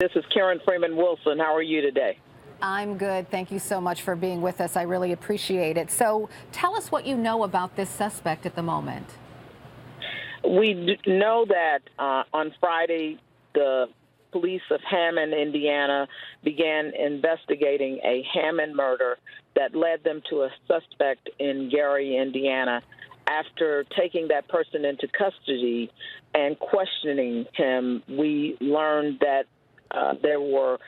This is Karen Freeman Wilson. How are you today? I'm good. Thank you so much for being with us. I really appreciate it. So tell us what you know about this suspect at the moment. We know that on Friday, the police of Hammond, Indiana, began investigating a Hammond murder that led them to a suspect in Gary, Indiana. After taking that person into custody and questioning him, we learned that there were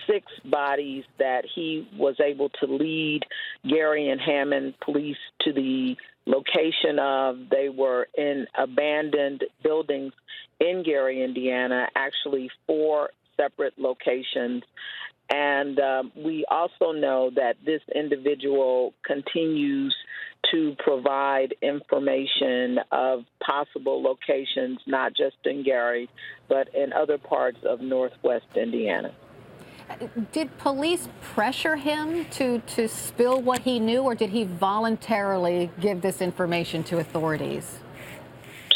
6 bodies that he was able to lead Gary and Hammond police to the location of. They were in abandoned buildings in Gary, Indiana, actually 4 separate locations. And we also know that this individual continues to provide information of possible locations, not just in Gary, but in other parts of Northwest Indiana. Did police pressure him to spill what he knew, or did he voluntarily give this information to authorities?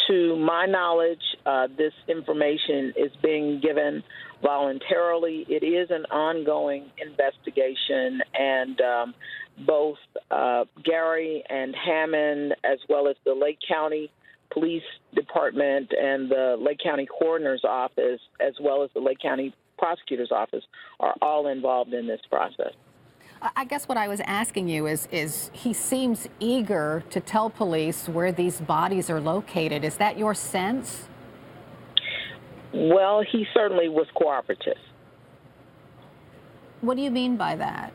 To my knowledge, this information is being given voluntarily. It is an ongoing investigation, and both Gary and Hammond, as well as the Lake County Police Department and the Lake County Coroner's Office, as well as the Lake County Prosecutor's Office, are all involved in this process. I guess what I was asking you is he seems eager to tell police where these bodies are located. Is that your sense? Well, he certainly was cooperative. What do you mean by that?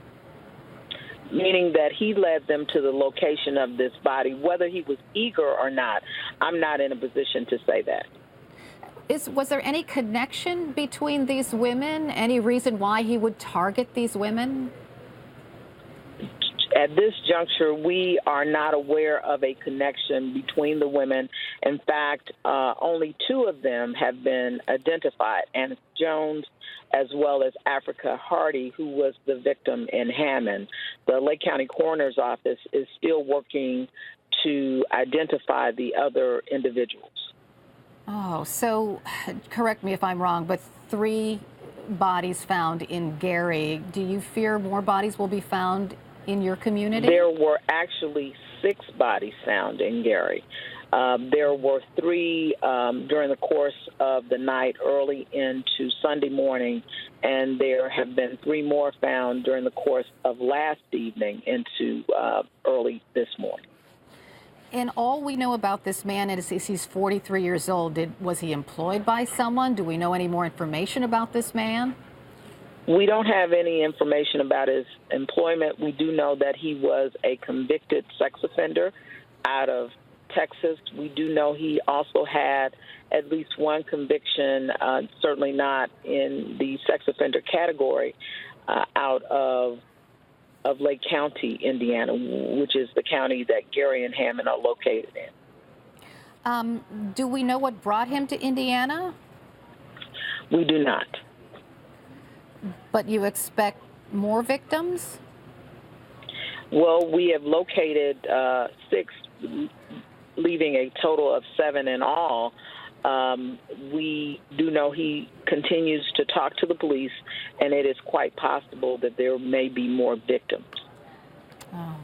Meaning that he led them to the location of this body. Whether he was eager or not, I'm not in a position to say that. Was there any connection between these women? Any reason why he would target these women? At this juncture, we are not aware of a connection between the women. In fact, only 2 of them have been identified, Anna Jones as well as Africa Hardy, who was the victim in Hammond. The Lake County Coroner's Office is still working to identify the other individuals. Oh, so correct me if I'm wrong, but 3 bodies found in Gary. Do you fear more bodies will be found in your community? There were actually 6 bodies found in Gary. There were 3 during the course of the night early into Sunday morning, and there have been 3 more found during the course of last evening into early this morning. And all we know about this man is he's 43 years old. Was he employed by someone? Do we know any more information about this man? We don't have any information about his employment. We do know that he was a convicted sex offender out of Texas. We do know he also had at least 1 conviction, certainly not in the sex offender category, out of Lake County, Indiana, which is the county that Gary and Hammond are located in. Do we know what brought him to Indiana? We do not. But you expect more victims? Well, we have located 6, leaving a total of 7 in all. We do know he continues to talk to the police, and it is quite possible that there may be more victims. Oh.